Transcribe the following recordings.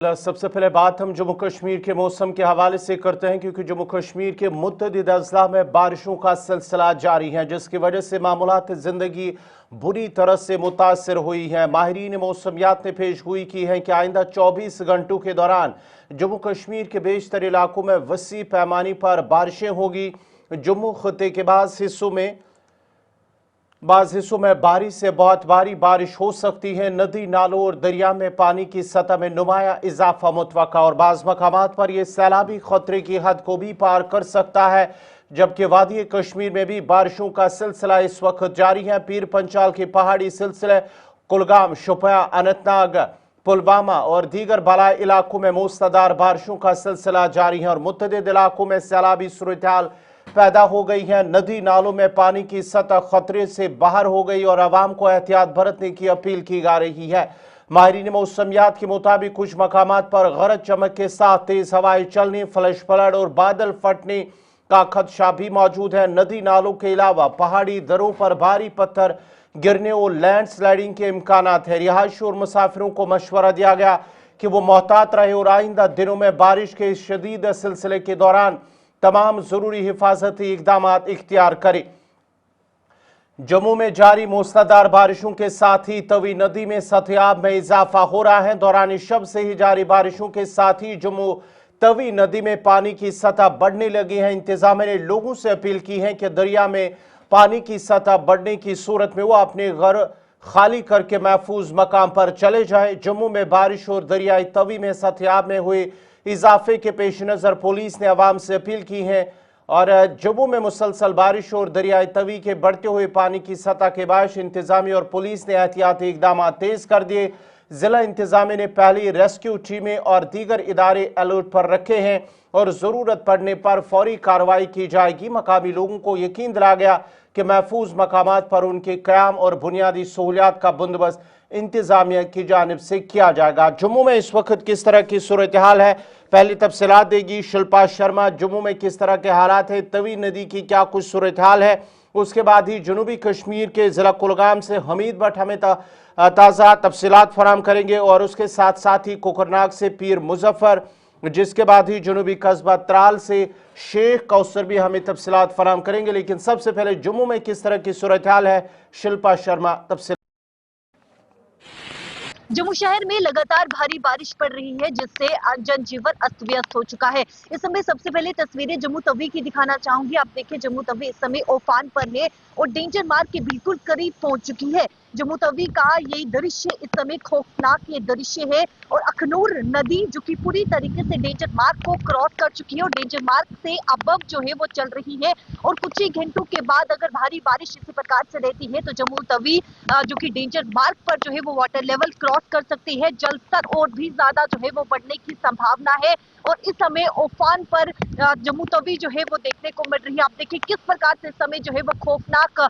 सबसे पहले बात हम जम्मू कश्मीर के मौसम के हवाले से करते हैं, क्योंकि जम्मू कश्मीर के मुतअद्दिद अजला में बारिशों का सिलसिला जारी है, जिसकी वजह से मामूलात ज़िंदगी बुरी तरह से मुतासर हुई है। माहिरीन मौसमियात ने पेश गोई की है कि आइंदा 24 घंटों के दौरान जम्मू कश्मीर के बेशतर इलाकों में वसी पैमाने पर बारिशें होगी। जम्मू खत्े के बाज़ हिस्सों में बारिश से बहुत भारी बारिश हो सकती है। नदी नालों और दरिया में पानी की सतह में नुमाया इजाफा मुतवक्का और बाज़ मकामात पर यह सैलाबी खतरे की हद को भी पार कर सकता है। जबकि वादी कश्मीर में भी बारिशों का सिलसिला इस वक्त जारी है। पीर पंचाल के पहाड़ी सिलसिले कुलगाम, शोपियां, अनंतनाग, पुलवामा और दीगर बलाई इलाकों में मूसलाधार बारिशों का सिलसिला जारी है और मुतअद्दिद इलाकों में सैलाबी सूरत-ए-हाल पैदा हो गई है। नदी नालों में पानी की सतह खतरे से बाहर हो गई और आवाम को एहतियात बरतने की अपील की जा रही है। माहिरीन मौसमियात के मुताबिक कुछ मकामात पर गरज चमक के साथ तेज हवाएं चलने, फ्लैश फ्लड और बादल फटने का खदशा भी मौजूद है। नदी नालों के अलावा पहाड़ी दरों पर भारी पत्थर गिरने और लैंड स्लाइडिंग के इम्कानात है। रिहायशी और मुसाफिरों को मशवरा दिया गया कि वो मोहतात रहे और आइंदा दिनों में बारिश के शदीद सिलसिले के दौरान तमाम जरूरी हिफाजती इकदाम इख्तियार करें। जम्मू में जारी मूसलाधार बारिशों के साथ ही तवी नदी में सतह में इजाफा हो रहा है। दौरान शब से ही जारी बारिशों के साथ ही जम्मू तवी नदी में पानी की सतह बढ़ने लगी है। इंतजामिया ने लोगों से अपील की है कि दरिया में पानी की सतह बढ़ने की सूरत में वो अपने घर खाली करके महफूज मकाम पर चले जाएं। जम्मू में बारिश और दरियाई तवी में सतह में हुए इजाफे के पेश नज़र पुलिस ने अवाम से अपील की है और जम्मू में मुसलसल बारिश और दरियाई तवी के बढ़ते हुए पानी की सतह के बायस इंतजामिया और पुलिस ने एहतियाती इकदाम तेज कर दिए। जिला इंतजामिया ने पहली रेस्क्यू टीमें और दीगर इदारे अलर्ट पर रखे हैं और ज़रूरत पड़ने पर फौरी कार्रवाई की जाएगी। मकामी लोगों को यकीन दिलाया गया कि महफूज मकामात पर उनके क़याम और बुनियादी सहूलियात का बंदोबस्त इंतजामिया की जानिब से किया जाएगा। जम्मू में इस वक्त किस तरह की सूरत हाल है, पहली तफसीलात देगी शिल्पा शर्मा। जम्मू में किस तरह के हालात है, तवी नदी की क्या कुछ सूरत हाल है, उसके बाद ही जनूबी कश्मीर के ज़िला कुलगाम से हमीद भट्ट हमें ताज़ा तफसीलात फराम करेंगे और उसके साथ साथ ही कोकरनाग से पीर मुजफ्फर, जिसके बाद ही जनूबी कस्बा त्राल से शेख कौसर भी हमें तफसीलात फराम करेंगे। लेकिन सबसे पहले जम्मू में किस तरह की सूरत हाल है, शिल्पा शर्मा तफसील। जम्मू शहर में लगातार भारी बारिश पड़ रही है, जिससे जनजीवन अस्त व्यस्त हो चुका है। इस समय सबसे पहले तस्वीरें जम्मू तवी की दिखाना चाहूंगी। आप देखिए जम्मू तवी इस समय उफान पर है और डेंजर मार्क के बिल्कुल करीब पहुंच चुकी है। जम्मू तवी का ये दृश्य इस समय खौफनाक ये दृश्य है और अखनूर नदी जो कि पूरी तरीके से डेंजर मार्क को क्रॉस कर चुकी है और डेंजर मार्क से अबव जो है वो चल रही है और कुछ ही घंटों के बाद अगर भारी बारिश इसी प्रकार से रहती है तो जम्मू तवी जो कि डेंजर मार्क पर जो है वो वाटर लेवल क्रॉस कर सकती है। जल स्तर और भी ज्यादा जो है वो बढ़ने की संभावना है और इस समय उफान पर जम्मू तवी जो है वो देखने को मिल रही है। आप देखिए किस प्रकार से इस समय जो है वो खौफनाक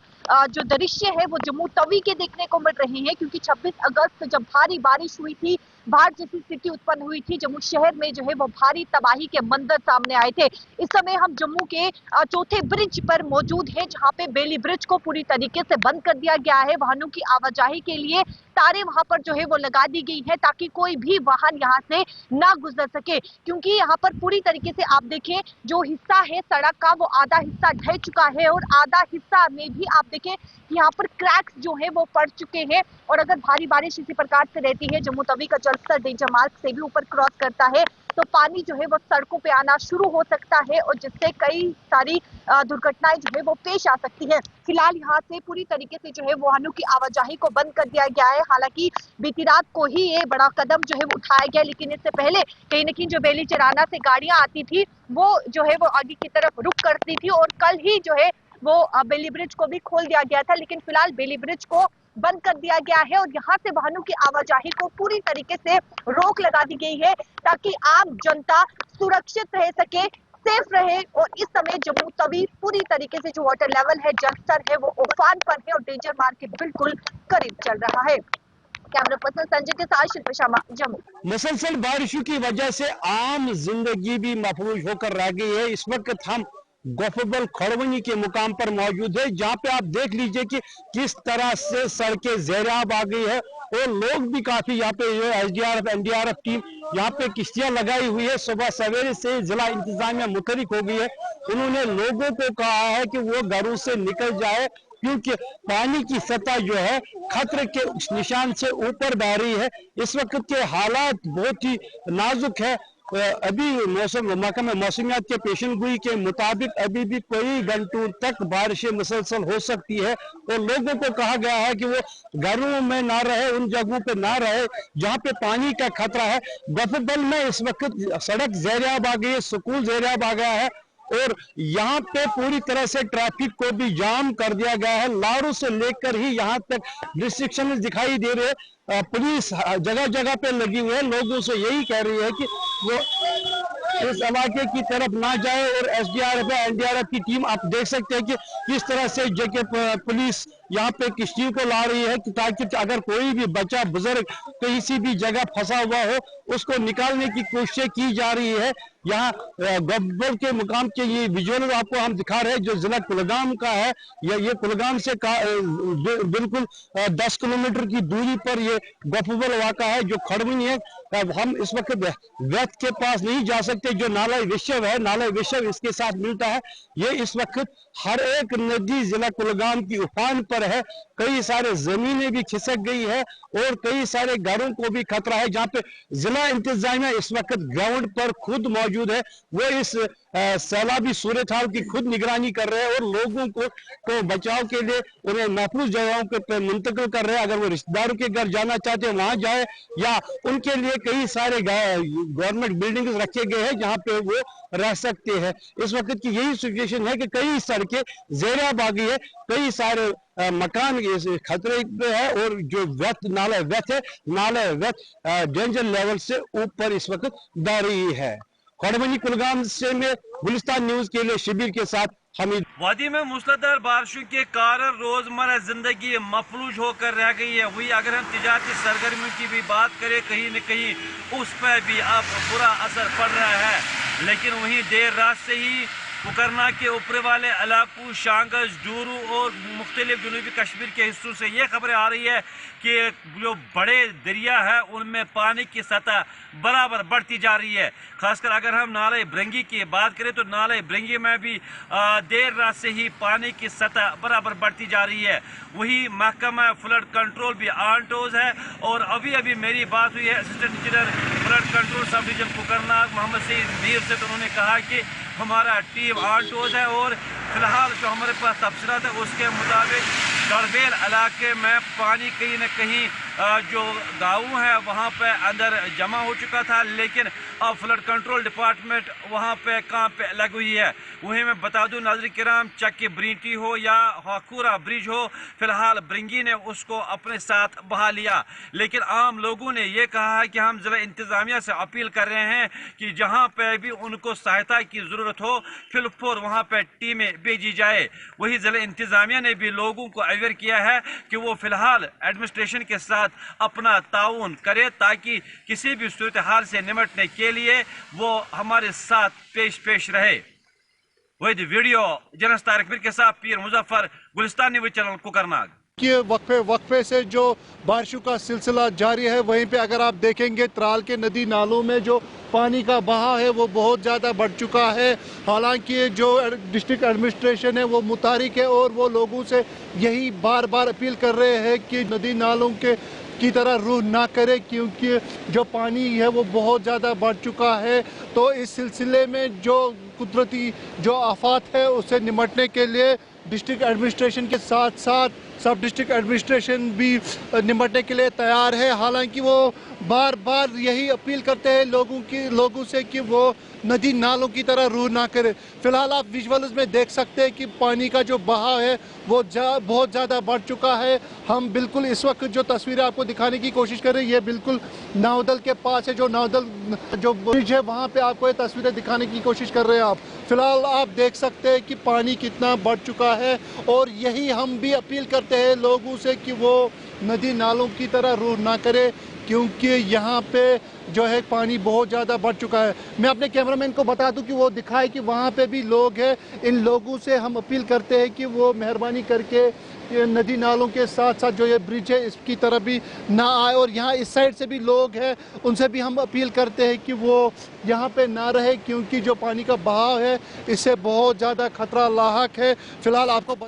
जो दृश्य है वो जम्मू तवी के देखने को मिल रहे हैं, क्योंकि 26 अगस्त जब भारी बारिश हुई थी, बाढ़ जैसी स्थिति उत्पन्न हुई थी, जम्मू शहर में जो है वो भारी तबाही के मंजर सामने आए थे। इस समय हम जम्मू के चौथे ब्रिज पर मौजूद हैं, जहां पे बेली ब्रिज को पूरी तरीके से बंद कर दिया गया है। वाहनों की आवाजाही के लिए तारें वहां पर जो है वो लगा दी गई है ताकि कोई भी वाहन यहां से ना गुजर सके, क्योंकि यहाँ पर पूरी तरीके से आप देखें जो हिस्सा है सड़क का वो आधा हिस्सा ढह चुका है और आधा हिस्सा में भी आप देखें यहाँ पर क्रैक्स जो है वो पड़ चुके हैं। और अगर भारी बारिश इसी प्रकार से रहती है, जम्मू तवी का जलस्तर डेंजर मार्क से भी ऊपर क्रॉस करता है, तो पानी जो है वो सड़कों पे आना शुरू हो सकता है और जिससे कई सारी दुर्घटनाएं जो है वो पेश आ सकती है। फिलहाल यहाँ से पूरी तरीके से जो है वाहनों की आवाजाही को बंद कर दिया गया है। हालांकि बीती रात को ही ये बड़ा कदम जो है वो उठाया गया, लेकिन इससे पहले कहीं न कहीं जो बेली चराना से गाड़ियां आती थी वो जो है वो आगे की तरफ रुक करती थी और कल ही जो है वो बेली ब्रिज को भी खोल दिया गया था, लेकिन फिलहाल बेली ब्रिज को बंद कर दिया गया है और यहाँ से वाहनों की आवाजाही को पूरी तरीके से रोक लगा दी गई है ताकि आम जनता सुरक्षित रह सके, सेफ रहे। और इस समय जम्मू तवी पूरी तरीके से जो वाटर लेवल है, जलस्तर है, वो उफान पर है और डेंजर मार्क के बिल्कुल करीब चल रहा है। कैमरा पर्सन संजय के साथ शिल्पा शर्मा, जम्मू। मुसलसल बारिशों की वजह से आम जिंदगी भी महफूज होकर रह गई है। इस वक्त हम गोफबल खड़वनी के मुकाम पर मौजूद है, जहां पे आप देख लीजिए कि किस तरह से सड़कें ज़ेराब आ गई है और लोग भी काफी यहाँ पे जो एसडीआरएफ एनडीआरएफ टीम यहाँ पे किश्तियां लगाई हुई है। सुबह सवेरे से जिला इंतजामिया मुतहरिक हो गई है। उन्होंने लोगों को कहा है कि वो घरों से निकल जाए, क्योंकि पानी की सतह जो है खतरे के उस निशान से ऊपर बह रही है। इस वक्त के हालात बहुत ही नाजुक है। अभी महकमा मौसमियात के पेशनगोई के मुताबिक अभी भी कई घंटों तक बारिशें मुसलसल हो सकती है और लोगों को कहा गया है कि वो घरों में ना रहे, उन जगहों पे ना रहे जहां पे पानी का खतरा है। गफबल में इस वक्त सड़क ज़ेराब आ गई है, स्कूल ज़ेराब आ गया है और यहाँ पे पूरी तरह से ट्रैफिक को भी जाम कर दिया गया है। लारू से लेकर ही यहाँ तक रिस्ट्रिक्शन दिखाई दे रहे हैं। पुलिस जगह जगह पे लगी हुई है, लोगों से यही कह रही है कि वो इस इलाके की तरफ ना जाए और एसडीआरएफ एनडीआरएफ की टीम आप देख सकते हैं कि किस तरह से जेके पुलिस यहाँ पे किश्तियों को ला रही है कि ताकि अगर कोई भी बच्चा बुजुर्ग किसी भी जगह फंसा हुआ हो उसको निकालने की कोशिश की जा रही है। यहाँ गब्बर के मुकाम के ये विजुअल आपको हम दिखा रहे हैं जो जिला कुलगाम का है। ये कुलगाम से बिल्कुल 10 किलोमीटर की दूरी पर ये गफबल वाक़ा है जो खड़वनी है। हम इस वक्त वेथ के पास नहीं जा सकते, जो नाला विश्व है, नाला विश्व इसके साथ मिलता है। ये इस वक्त हर एक नदी जिला कुलगाम की उफान पर है। कई सारे जमीनें भी खिसक गई है और कई सारे घरों को भी खतरा है। जहाँ पे जिला इंतजामिया इस वक्त ग्राउंड पर खुद मौजूद है, वो इस सैलाबी सूरत हाल की खुद निगरानी कर रहे हैं और लोगों को बचाव के लिए उन्हें महफूज जगहों पे मुंतकिल कर रहे हैं। अगर वो रिश्तेदारों के घर जाना चाहते हैं वहां जाए, या उनके लिए कई सारे गवर्नमेंट बिल्डिंग्स रखे गए हैं जहां पे वो रह सकते हैं। इस वक्त की यही सिचुएशन है कि कई सड़कें ज़ेराब आ गई है, कई सारे मकान खतरे पे है और जो नाला वेथ है, नाला वेथ डेंजर लेवल से ऊपर इस वक्त बह रही है। खड़वनी कुलगाम से में गुलिस्तान न्यूज के लिए शिबिर के साथ हमीद। वादी में मूसलाधार बारिशों के कारण रोजमर्रा जिंदगी मफलूज होकर रह गई है। वही अगर हम तिजारती सरगर्मियों की भी बात करें, कहीं न कहीं उस पर भी अब बुरा असर पड़ रहा है। लेकिन वहीं देर रात से ही पुकरना के ऊपर वाले इलाकों शांगज, डूरू और मुख्तलिफ जनूबी कश्मीर के हिस्सों से ये खबरें आ रही है कि जो बड़े दरिया है उनमें पानी की सतह बराबर बढ़ती जा रही है। खासकर अगर हम नाले ब्रंगी की बात करें तो नाले ब्रंगी में भी देर रात से ही पानी की सतह बराबर बढ़ती जा रही है। वही महकमा फ्लड कंट्रोल भी ऑन टोज है और अभी अभी मेरी बात हुई है assistant engineer flood control sub division Pukarna Mohammad Saeed Mir से, तो उन्होंने कहा कि हमारा टीम ऑन टोज है और फिलहाल जो हमारे पास तफसीलात है उसके मुताबिक डरबेल इलाके में पानी कहीं न कहीं जो गाँव है वहाँ पे अंदर जमा हो चुका था, लेकिन अब फ्लड कंट्रोल डिपार्टमेंट वहाँ पे काम पे लगी हुई है। वहीं मैं बता दूं नाज़रीन किराम, चक्की ब्रीटी हो या हाकूरा ब्रिज हो, फिलहाल ब्रिंगी ने उसको अपने साथ बहा लिया। लेकिन आम लोगों ने यह कहा है कि हम जिला इंतजामिया से अपील कर रहे हैं कि जहाँ पे भी उनको सहायता की ज़रूरत हो फिलफौर वहाँ पे टीमें भेजी जाए। वही जिला इंतजामिया ने भी लोगों को अवेयर किया है कि वो फिलहाल एडमिनिस्ट्रेशन के साथ अपना ताउन करे ताकि किसी भी सूरत हाल से निपटने के लिए वो हमारे साथ पेश रहे। वही वीडियो जर्नलिस्ट तारिक मीर के साथ पीर मुजफ्फर, गुलिस्तान न्यूज़ चैनल कुकरनाग। कि वक्फे से जो बारिशों का सिलसिला जारी है, वहीं पे अगर आप देखेंगे त्राल के नदी नालों में जो पानी का बहाव है वो बहुत ज़्यादा बढ़ चुका है। हालांकि जो डिस्ट्रिक्ट एडमिनिस्ट्रेशन है वो मुतारिक है और वो लोगों से यही बार बार अपील कर रहे हैं कि नदी नालों की तरह रुख ना करे, क्योंकि जो पानी है वो बहुत ज़्यादा बढ़ चुका है। तो इस सिलसिले में जो कुदरती जो आफत है उससे निपटने के लिए डिस्ट्रिक्ट एडमिनिस्ट्रेशन के साथ साथ सब डिस्ट्रिक्ट एडमिनिस्ट्रेशन भी निपटने के लिए तैयार है। हालांकि वो बार बार यही अपील करते हैं लोगों से कि वो नदी नालों की तरह रुख ना करे। फिलहाल आप विजुअल्स में देख सकते हैं कि पानी का जो बहाव है वो बहुत ज़्यादा बढ़ चुका है। हम बिल्कुल इस वक्त जो तस्वीरें आपको दिखाने की कोशिश कर रहे हैं ये बिल्कुल नावदल के पास है, जो नावदल जो ब्रिज है वहाँ पे आपको ये तस्वीरें दिखाने की कोशिश कर रहे हैं आप। फिलहाल आप देख सकते हैं कि पानी कितना बढ़ चुका है और यही हम भी अपील करते हैं लोगों से कि वो नदी नालों की तरह रुख ना करे, क्योंकि यहाँ पे जो है पानी बहुत ज़्यादा बढ़ चुका है। मैं अपने कैमरामैन को बता दूं कि वो दिखाए कि वहाँ पे भी लोग हैं। इन लोगों से हम अपील करते हैं कि वो मेहरबानी करके ये नदी नालों के साथ साथ जो ये ब्रिज है इसकी तरफ भी ना आए, और यहाँ इस साइड से भी लोग हैं उनसे भी हम अपील करते हैं कि वो यहाँ पे ना रहे, क्योंकि जो पानी का बहाव है इससे बहुत ज़्यादा खतरा लाहक है। फिलहाल आपको बता